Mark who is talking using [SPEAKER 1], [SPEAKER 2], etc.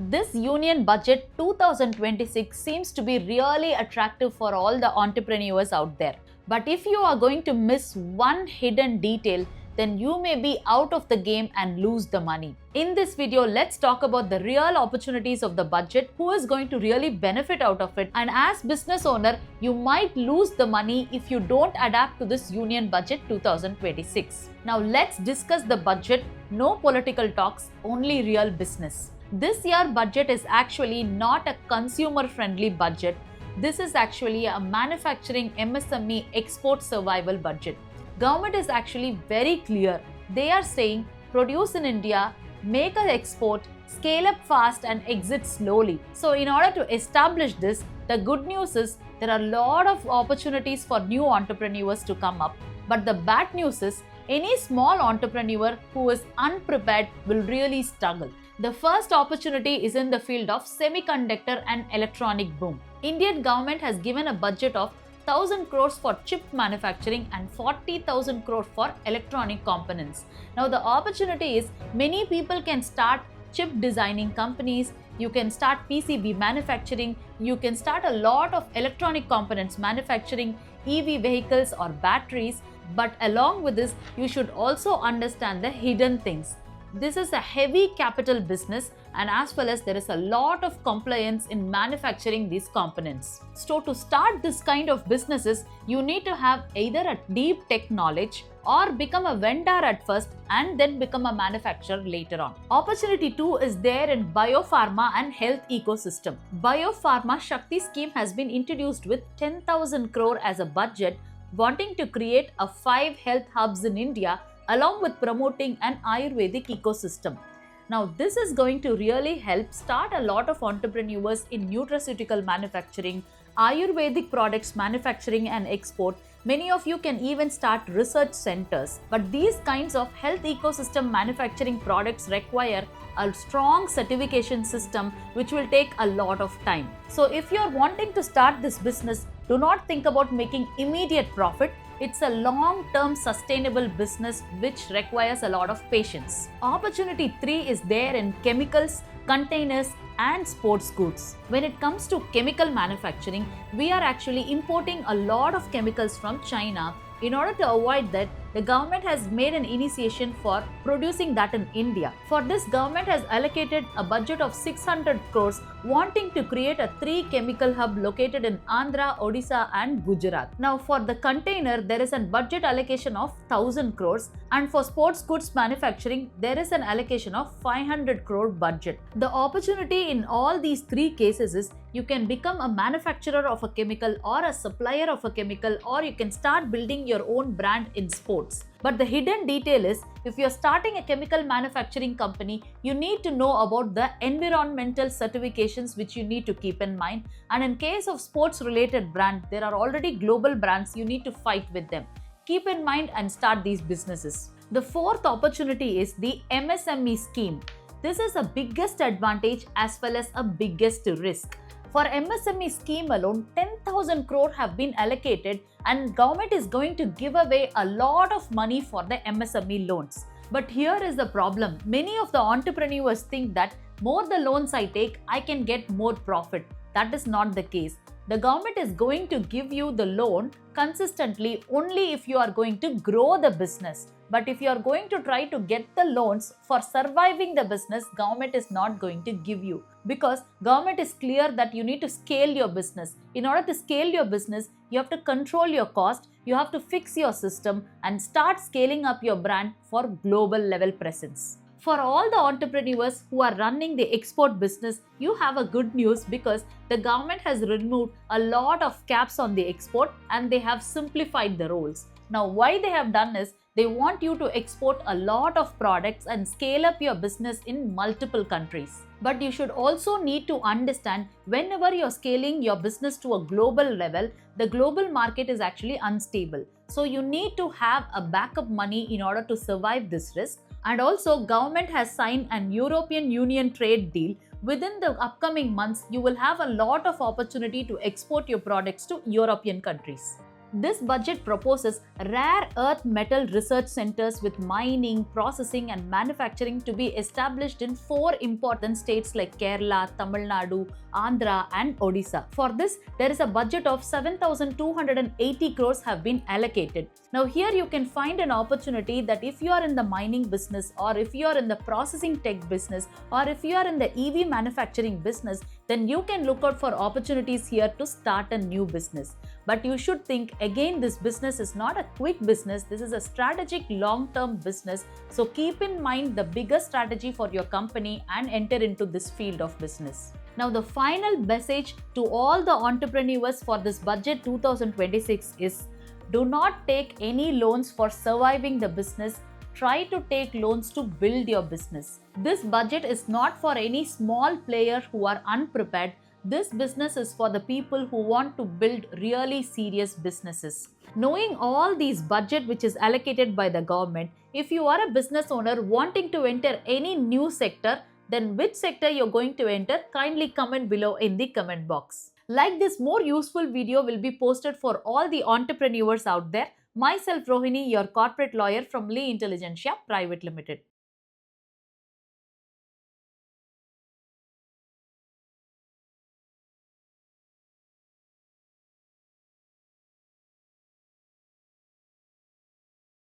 [SPEAKER 1] This Union Budget 2026 seems to be really attractive for all the entrepreneurs out there. But if you are going to miss one hidden detail, then you may be out of the game and lose the money. In this video, let's talk about the real opportunities of the budget, who is going to really benefit out of it, and as business owner, you might lose the money if you don't adapt to this Union Budget 2026. Now let's discuss the budget. No political talks, only real business. This year budget is actually not a consumer-friendly budget. This is actually a manufacturing MSME export survival budget. Government is actually very clear. They are saying produce in India, make an export, scale up fast and exit slowly. So in order to establish this, the good news is there are a lot of opportunities for new entrepreneurs to come up. But the bad news is any small entrepreneur who is unprepared will really struggle. The first opportunity is in the field of semiconductor and electronic boom. Indian government has given a budget of 1,000 crores for chip manufacturing and 40,000 crores for electronic components. Now the opportunity is many people can start chip designing companies, you can start PCB manufacturing, you can start a lot of electronic components manufacturing, EV vehicles or batteries. But along with this, you should also understand the hidden things. This is a heavy capital business, and as well as there is a lot of compliance in manufacturing these components. So to start this kind of businesses, you need to have either a deep tech knowledge or become a vendor at first and then become a manufacturer later on. Opportunity 2 is there in biopharma and health ecosystem. Biopharma Shakti scheme has been introduced with 10,000 crore as a budget, wanting to create 5 health hubs in India along with promoting an Ayurvedic ecosystem. Now this is going to really help start a lot of entrepreneurs in nutraceutical manufacturing, Ayurvedic products manufacturing and export. Many of you can even start research centers. But these kinds of health ecosystem manufacturing products require a strong certification system which will take a lot of time. So if you are wanting to start this business, do not think about making immediate profit. It's a long-term sustainable business which requires a lot of patience. Opportunity 3 is there in chemicals, containers and sports goods. When it comes to chemical manufacturing, we are actually importing a lot of chemicals from China. In order to avoid that, the government has made an initiation for producing that in India. For this, government has allocated a budget of 600 crores, wanting to create a 3 chemical hub located in Andhra, Odisha and Gujarat. Now for the container, there is a budget allocation of 1,000 crores, and for sports goods manufacturing, there is an allocation of 500 crore budget. The opportunity in all these 3 cases is you can become a manufacturer of a chemical or a supplier of a chemical, or you can start building your own brand in sports. But the hidden detail is, if you are starting a chemical manufacturing company, you need to know about the environmental certifications which you need to keep in mind. And in case of sports related brand, there are already global brands, you need to fight with them. Keep in mind and start these businesses. The fourth opportunity is the MSME scheme. This is the biggest advantage as well as a biggest risk. For MSME scheme alone, 10,000 crore have been allocated, and government is going to give away a lot of money for the MSME loans. But here is the problem. Many of the entrepreneurs think that more the loans I take, I can get more profit. That is not the case. The government is going to give you the loan consistently only if you are going to grow the business. But if you are going to try to get the loans for surviving the business, government is not going to give you, because government is clear that you need to scale your business. In order to scale your business, you have to control your cost, you have to fix your system and start scaling up your brand for global level presence. For all the entrepreneurs who are running the export business, you have a good news, because the government has removed a lot of caps on the export and they have simplified the rules. Now why they have done is, they want you to export a lot of products and scale up your business in multiple countries. But you should also need to understand, whenever you're scaling your business to a global level, the global market is actually unstable. So you need to have a backup money in order to survive this risk. And also, government has signed an European Union trade deal. Within the upcoming months, you will have a lot of opportunity to export your products to European countries. This budget proposes rare earth metal research centers with mining, processing, and manufacturing to be established in 4 important states like Kerala, Tamil Nadu, Andhra, and Odisha. For this, there is a budget of 7,280 crores have been allocated. Now, here you can find an opportunity that if you are in the mining business, or if you are in the processing tech business, or if you are in the EV manufacturing business, then you can look out for opportunities here to start a new business. But you should think again, this business is not a quick business, this is a strategic long-term business. So keep in mind the bigger strategy for your company and enter into this field of business. Now, the final message to all the entrepreneurs for this budget 2026 is, do not take any loans for surviving the business. Try to take loans to build your business. This budget is not for any small player who are unprepared. This business is for the people who want to build really serious businesses. Knowing all these budget which is allocated by the government, if you are a business owner wanting to enter any new sector, then which sector you're going to enter, kindly comment below in the comment box. Like this, more useful video will be posted for all the entrepreneurs out there. Myself Rohini, your corporate lawyer from Lee Intelligentsia Private Limited.